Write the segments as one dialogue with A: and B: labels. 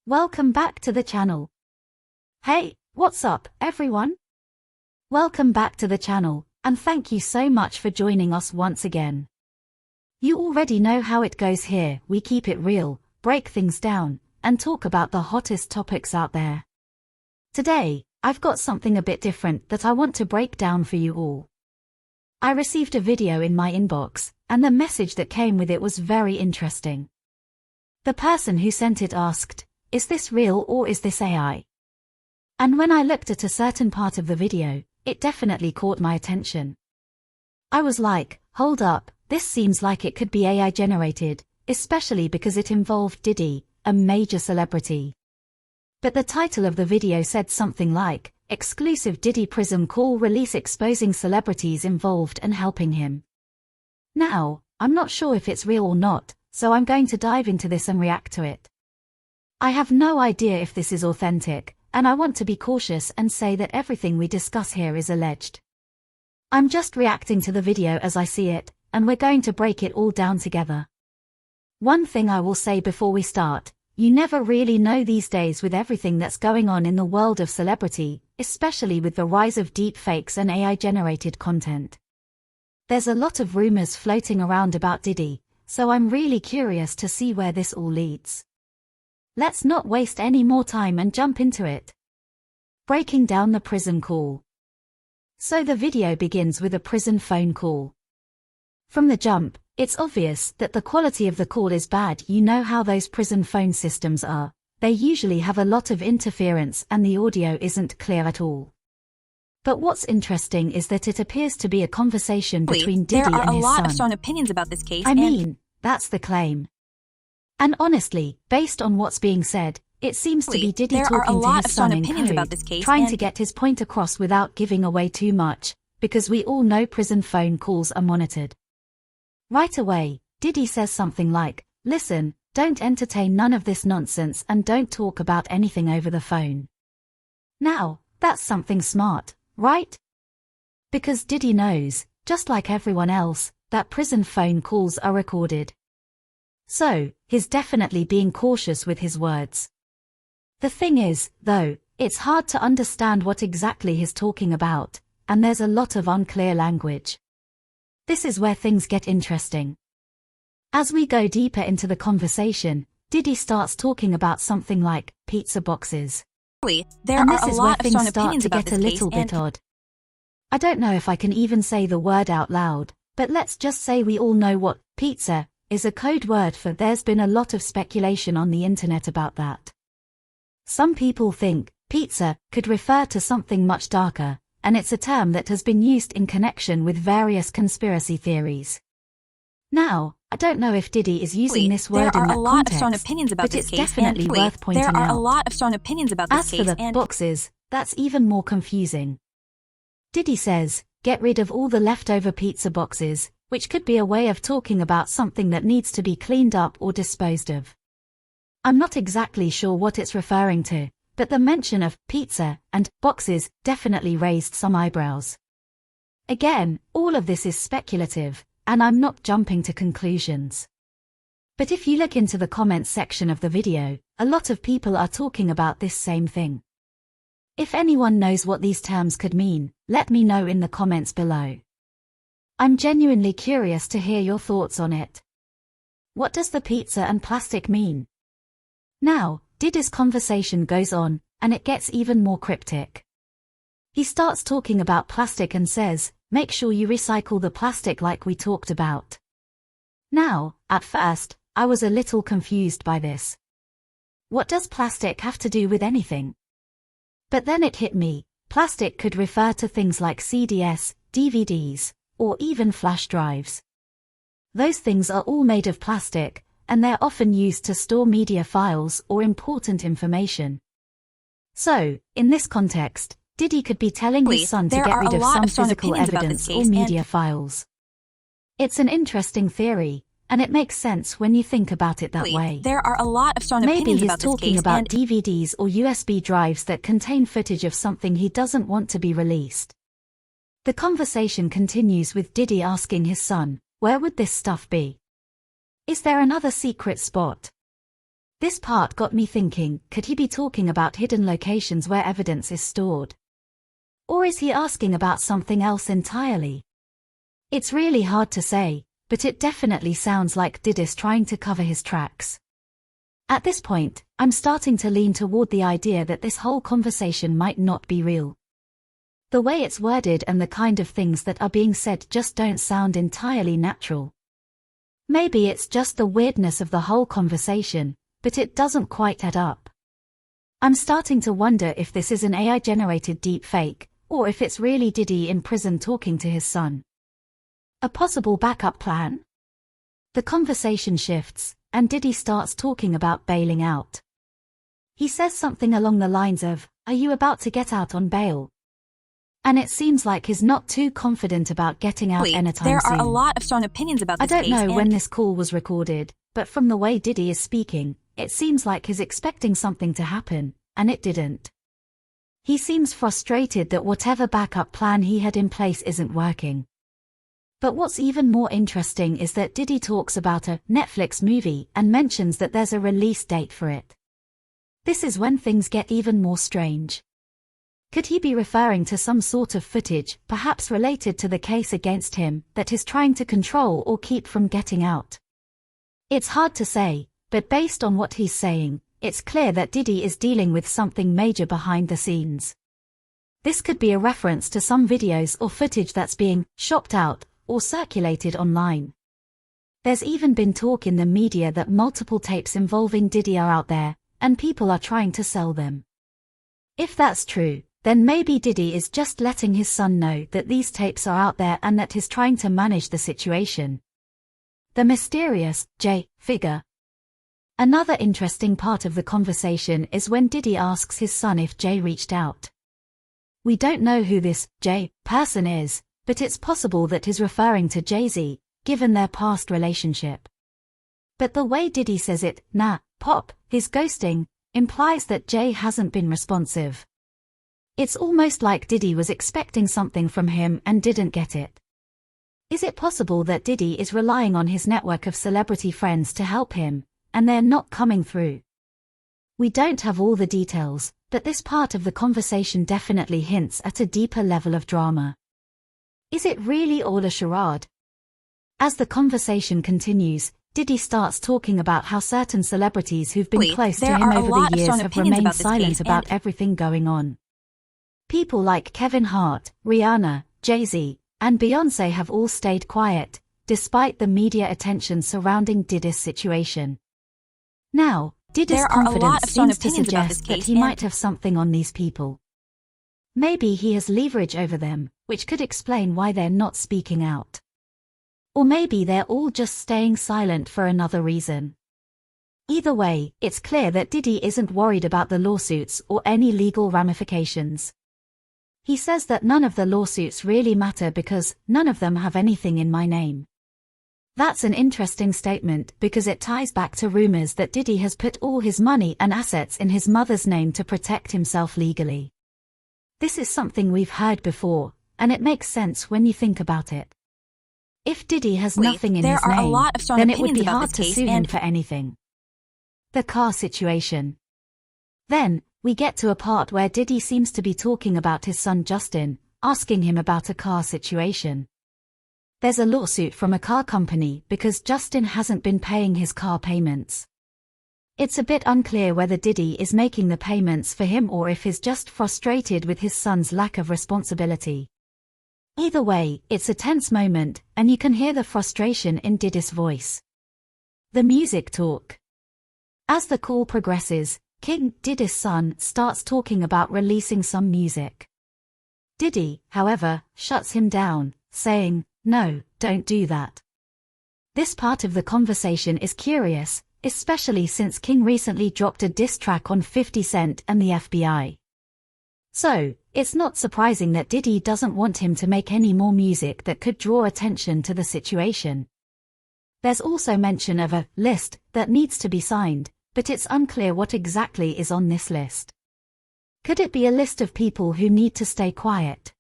A: Welcome back to the channel. Hey, what's up, everyone? Welcome back to the channel, and thank you so much for joining us once again. You already know how it goes here. We keep it real, break things down, and talk about the hottest topics out there. Today, I've got something a bit different that I want to break down for you all. I received a video in my inbox, and the message that came with it was very interesting. The person who sent it asked, "Is this real or is this AI?" And when I looked at a certain part of the video, it definitely caught my attention. I was like, hold up, this seems like it could be AI generated, especially because it involved Diddy, a major celebrity. But the title of the video said something like, "Exclusive Diddy Prison Call Release Exposing Celebrities Involved and Helping Him." Now, I'm not sure if it's real or not, so I'm going to dive into this and react to it. I have no idea if this is authentic, and I want to be cautious and say that everything we discuss here is alleged. I'm just reacting to the video as I see it, and we're going to break it all down together. One thing I will say before we start, you never really know these days with everything that's going on in the world of celebrity, especially with the rise of deepfakes and AI-generated content. There's a lot of rumors floating around about Diddy, so I'm really curious to see where this all leads. Let's not waste any more time and jump into it. Breaking down the prison call. So the video begins with a prison phone call. From the jump, it's obvious that the quality of the call is bad. You know how those prison phone systems are. They usually have a lot of interference and the audio isn't clear at all. But what's interesting is that it appears to be a conversation between Diddy and his son.
B: There are a lot of strong opinions about this case.
A: I mean, that's the claim. And honestly, based on what's being said, it seems to be Diddy talking to his son in code, trying to get his point across without giving away too much, because we all know prison phone calls are monitored. Right away, Diddy says something like, "Listen, don't entertain none of this nonsense and don't talk about anything over the phone." Now, that's something smart, right? Because Diddy knows, just like everyone else, that prison phone calls are recorded. So, he's definitely being cautious with his words. The thing is, though, it's hard to understand what exactly he's talking about, and there's a lot of unclear language. This is where things get interesting. As we go deeper into the conversation, Diddy starts talking about something like pizza boxes.
B: And this is where things start to get a little bit
A: odd. I don't know if I can even say the word out loud, but let's just say we all know what pizza is a code word for. There's been a lot of speculation on the internet about that. Some people think pizza could refer to something much darker, and it's a term that has been used in connection with various conspiracy theories. Now, I don't know if Diddy is using this word in that context, but it's definitely worth pointing out.
B: There are a lot of strong opinions about this case.
A: As for the boxes, that's even more confusing. Diddy says, "Get rid of all the leftover pizza boxes," which could be a way of talking about something that needs to be cleaned up or disposed of. I'm not exactly sure what it's referring to, but the mention of pizza and boxes definitely raised some eyebrows. Again, all of this is speculative, and I'm not jumping to conclusions. But if you look into the comments section of the video, a lot of people are talking about this same thing. If anyone knows what these terms could mean, let me know in the comments below. I'm genuinely curious to hear your thoughts on it. What does the pizza and plastic mean? Now, Diddy's conversation goes on, and it gets even more cryptic. He starts talking about plastic and says, "Make sure you recycle the plastic like we talked about." Now, at first, I was a little confused by this. What does plastic have to do with anything? But then it hit me, plastic could refer to things like CDs, DVDs, or even flash drives. Those things are all made of plastic, and they're often used to store media files or important information. So, in this context, Diddy could be telling his son to get rid of some physical evidence or media files. It's an interesting theory, and it makes sense when you think about it that way.
B: There are a lot of strong opinions about this case.
A: Maybe he's talking about DVDs or USB drives that contain footage of something he doesn't want to be released. The conversation continues with Diddy asking his son, "Where would this stuff be? Is there another secret spot?" This part got me thinking, could he be talking about hidden locations where evidence is stored? Or is he asking about something else entirely? It's really hard to say, but it definitely sounds like Diddy's trying to cover his tracks. At this point, I'm starting to lean toward the idea that this whole conversation might not be real. The way it's worded and the kind of things that are being said just don't sound entirely natural. Maybe it's just the weirdness of the whole conversation, but it doesn't quite add up. I'm starting to wonder if this is an AI-generated deepfake, or if it's really Diddy in prison talking to his son. A possible backup plan? The conversation shifts, and Diddy starts talking about bailing out. He says something along the lines of, "Are you about to get out on bail?" And it seems like he's not too confident about getting out anytime
B: there
A: soon.
B: There are a lot of strong opinions about this
A: case. I don't
B: case
A: know when this call was recorded, but from the way Diddy is speaking, it seems like he's expecting something to happen, and it didn't. He seems frustrated that whatever backup plan he had in place isn't working. But what's even more interesting is that Diddy talks about a Netflix movie and mentions that there's a release date for it. This is when things get even more strange. Could he be referring to some sort of footage, perhaps related to the case against him, that he's trying to control or keep from getting out? It's hard to say, but based on what he's saying, it's clear that Diddy is dealing with something major behind the scenes. This could be a reference to some videos or footage that's being shopped out or circulated online. There's even been talk in the media that multiple tapes involving Diddy are out there, and people are trying to sell them. If that's true, then maybe Diddy is just letting his son know that these tapes are out there and that he's trying to manage the situation. The mysterious J figure. Another interesting part of the conversation is when Diddy asks his son if Jay reached out. We don't know who this Jay person is, but it's possible that he's referring to Jay-Z, given their past relationship. But the way Diddy says it, "Nah, Pop, he's ghosting," implies that Jay hasn't been responsive. It's almost like Diddy was expecting something from him and didn't get it. Is it possible that Diddy is relying on his network of celebrity friends to help him, and they're not coming through? We don't have all the details, but this part of the conversation definitely hints at a deeper level of drama. Is it really all a charade? As the conversation continues, Diddy starts talking about how certain celebrities who've been close to him over the years have remained silent about everything going on. People like Kevin Hart, Rihanna, Jay-Z, and Beyoncé have all stayed quiet, despite the media attention surrounding Diddy's situation. Now, Diddy's confidence seems to suggest that he might have something on these people. Maybe he has leverage over them, which could explain why they're not speaking out. Or maybe they're all just staying silent for another reason. Either way, it's clear that Diddy isn't worried about the lawsuits or any legal ramifications. He says that none of the lawsuits really matter because none of them have anything in my name. That's an interesting statement because it ties back to rumors that Diddy has put all his money and assets in his mother's name to protect himself legally. This is something we've heard before, and it makes sense when you think about it. If Diddy has nothing in his name, then it would be hard to sue him for anything. The car situation. Then, we get to a part where Diddy seems to be talking about his son Justin, asking him about a car situation. There's a lawsuit from a car company because Justin hasn't been paying his car payments. It's a bit unclear whether Diddy is making the payments for him or if he's just frustrated with his son's lack of responsibility. Either way, it's a tense moment, and you can hear the frustration in Diddy's voice. The music talk. As the call progresses, King Diddy's son starts talking about releasing some music. Diddy, however, shuts him down, saying, "No, don't do that." This part of the conversation is curious, especially since King recently dropped a diss track on 50 Cent and the FBI. So, it's not surprising that Diddy doesn't want him to make any more music that could draw attention to the situation. There's also mention of a list that needs to be signed, but it's unclear what exactly is on this list. Could it be a list of people who need to stay quiet?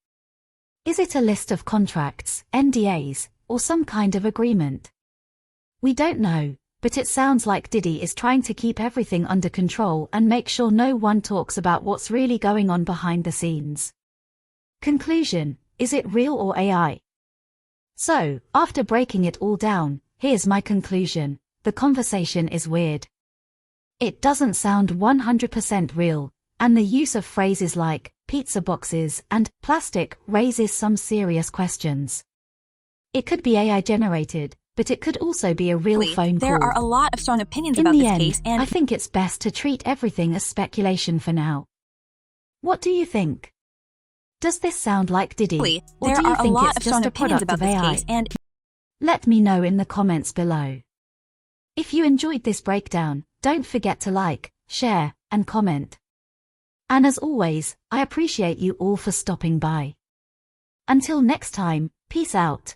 A: Is it a list of contracts, NDAs, or some kind of agreement? We don't know, but it sounds like Diddy is trying to keep everything under control and make sure no one talks about what's really going on behind the scenes. Conclusion: is it real or AI? So, after breaking it all down, here's my conclusion: the conversation is weird. It doesn't sound 100% real, and the use of phrases like pizza boxes and plastic raises some serious questions. It could be AI generated, but it could also be a real phone call.
B: There are a lot of strong opinions about this case, and
A: I think it's best to treat everything as speculation for now. What do you think? Does this sound like Diddy, or do you think it's just a product of AI? Let me know in the comments below. If you enjoyed this breakdown, don't forget to like, share, and comment. And as always, I appreciate you all for stopping by. Until next time, peace out.